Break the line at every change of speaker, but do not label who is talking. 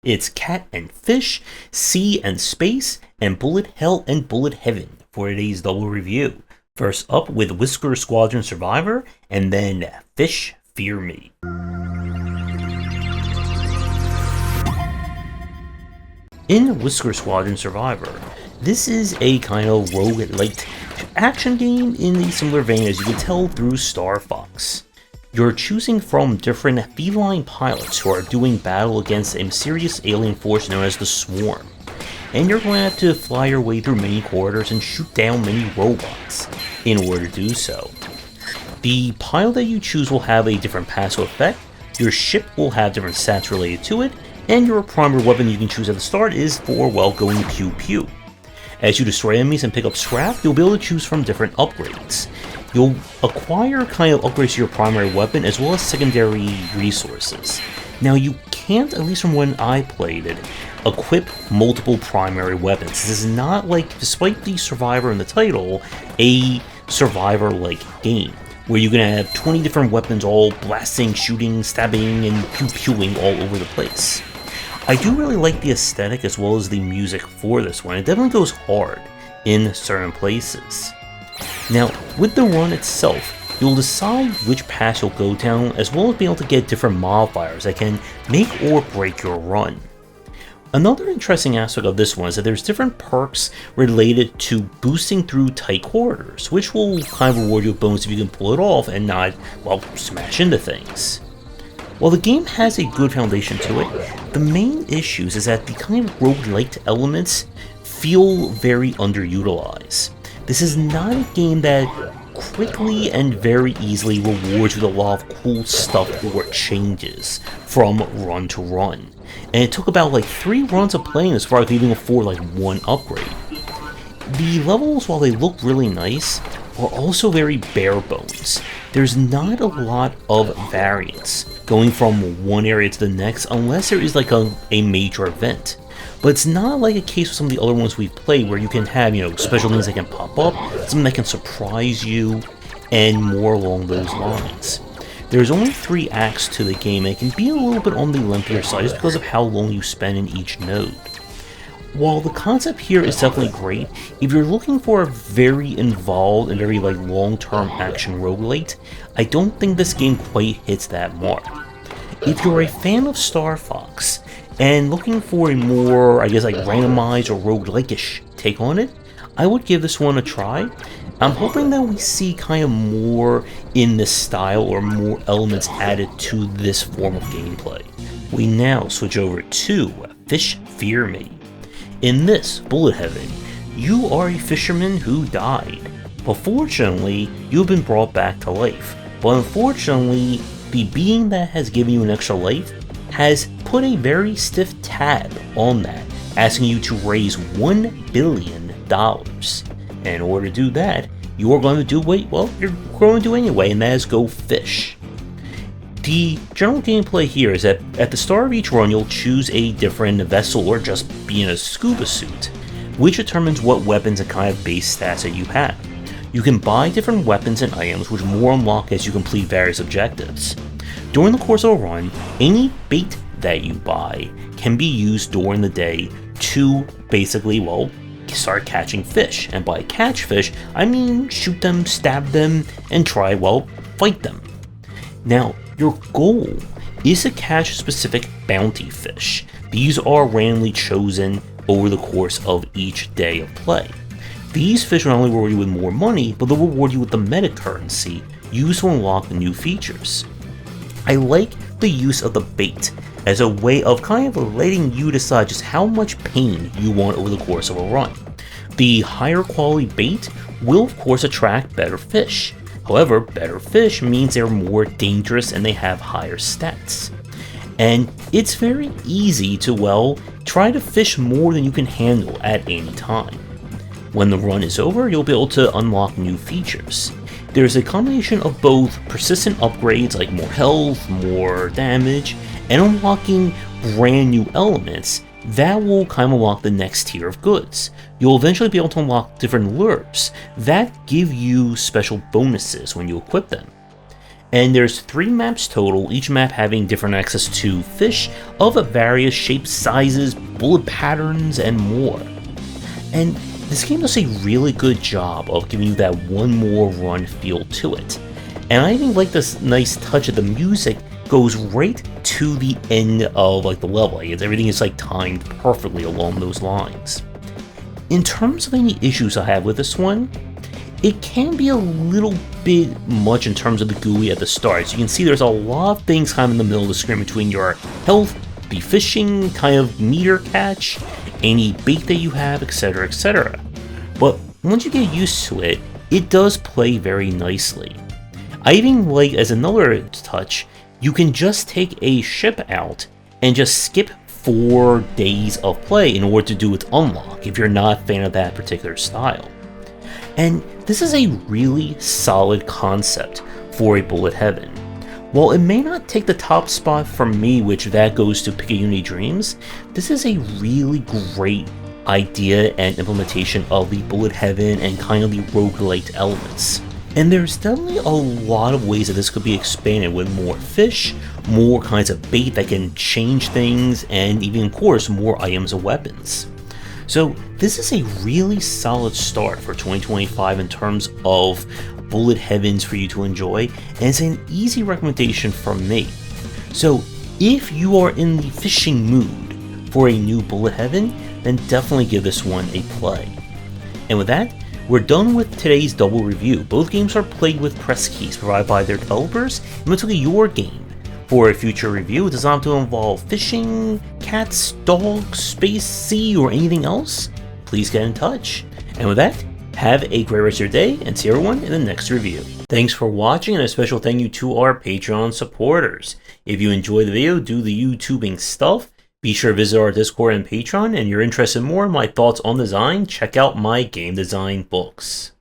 It's Cat and Fish, Sea and Space, and Bullet Hell and Bullet Heaven for today's double review. First up with Whisker Squadron Survivor, and then Fish Fear Me. In Whisker Squadron Survivor, this is a kind of roguelite action game in a similar vein as you can tell through Star Fox. You're choosing from different feline pilots who are doing battle against a mysterious alien force known as the Swarm, and you're going to have to fly your way through many corridors and shoot down many robots in order to do so. The pilot that you choose will have a different passive effect, your ship will have different stats related to it, and your primary weapon you can choose at the start is for, well, going pew pew. As you destroy enemies and pick up scrap, you'll be able to choose from different upgrades. You'll acquire kind of upgrades to your primary weapon as well as secondary resources. Now you can't, at least from when I played it, equip multiple primary weapons. This is not like, despite the Survivor in the title, a Survivor-like game, where you can have 20 different weapons all blasting, shooting, stabbing, and pew-pewing all over the place. I do really like the aesthetic as well as the music for this one. It definitely goes hard in certain places. Now, with the run itself, you'll decide which pass you'll go down, as well as being able to get different modifiers that can make or break your run. Another interesting aspect of this one is that there's different perks related to boosting through tight corridors, which will kind of reward you with bonus if you can pull it off and not, well, smash into things. While the game has a good foundation to it, the main issues is that the kind of roguelite elements feel very underutilized. This is not a game that quickly and very easily rewards you with a lot of cool stuff or changes from run to run. And it took about like 3 runs of playing this before I could even afford like 1 upgrade. The levels, while they look really nice, are also very bare bones. There's not a lot of variance going from one area to the next unless there is like a major event. But it's not like a case with some of the other ones we've played where you can have, special things that can pop up, something that can surprise you, and more along those lines. There's only 3 acts to the game, and it can be a little bit on the lengthier side just because of how long you spend in each node. While the concept here is definitely great, if you're looking for a very involved and very long-term action roguelite, I don't think this game quite hits that mark. If you're a fan of Star Fox, and looking for a more, randomized or roguelike-ish take on it, I would give this one a try. I'm hoping that we see kind of more in this style or more elements added to this form of gameplay. We now switch over to Fish Fear Me. In this Bullet Heaven, you are a fisherman who died, but fortunately, you've been brought back to life. But unfortunately, the being that has given you an extra life has put a very stiff tab on that, asking you to raise $1 billion. And in order to do that, you are going to do what, well, you're going to do anyway, and that is go fish. The general gameplay here is that at the start of each run, you'll choose a different vessel or just be in a scuba suit, which determines what weapons and kind of base stats that you have. You can buy different weapons and items, which more unlock as you complete various objectives. During the course of a run, any bait that you buy can be used during the day to basically, well, start catching fish. And by catch fish, I mean shoot them, stab them, and try, well, fight them. Now, your goal is to catch specific bounty fish. These are randomly chosen over the course of each day of play. These fish will not only reward you with more money, but they'll reward you with the meta currency used to unlock new features. I like the use of the bait as a way of kind of letting you decide just how much pain you want over the course of a run. The higher quality bait will of course attract better fish. However, better fish means they're more dangerous and they have higher stats. And it's very easy to, well, try to fish more than you can handle at any time. When the run is over, you'll be able to unlock new features. There's a combination of both persistent upgrades like more health, more damage, and unlocking brand new elements that will kind of unlock the next tier of goods. You'll eventually be able to unlock different lures that give you special bonuses when you equip them. And there's 3 maps total, each map having different access to fish of various shapes, sizes, bullet patterns, and more. And this game does a really good job of giving you that one more run feel to it. And I even like this nice touch of the music goes right to the end of the level. Everything is timed perfectly along those lines. In terms of any issues I have with this one, it can be a little bit much in terms of the GUI at the start. So you can see there's a lot of things kind of in the middle of the screen between your health, the fishing kind of meter catch, any bait that you have, etc, etc. But once you get used to it, it does play very nicely. I even like, as another touch, you can just take a ship out and just skip 4 days of play in order to do its unlock if you're not a fan of that particular style. And this is a really solid concept for a bullet heaven. While it may not take the top spot for me, which that goes to Picayune Dreams, this is a really great idea and implementation of the bullet heaven and kind of the roguelite elements. And there's definitely a lot of ways that this could be expanded with more fish, more kinds of bait that can change things, and even, of course, more items and weapons. So this is a really solid start for 2025 in terms of bullet heavens for you to enjoy, and it's an easy recommendation from me. So if you are in the fishing mood for a new bullet heaven, then definitely give this one a play. And with that, we're done with today's double review. Both games are played with press keys provided by their developers, and let's look at your game. For a future review designed to involve fishing, cats, dogs, space, sea, or anything else, please get in touch. And with that, have a great rest of your day, and see everyone in the next review. Thanks for watching, and a special thank you to our Patreon supporters. If you enjoyed the video, do the YouTubing stuff, be sure to visit our Discord and Patreon, and if you're interested in more in my thoughts on design, check out my game design books.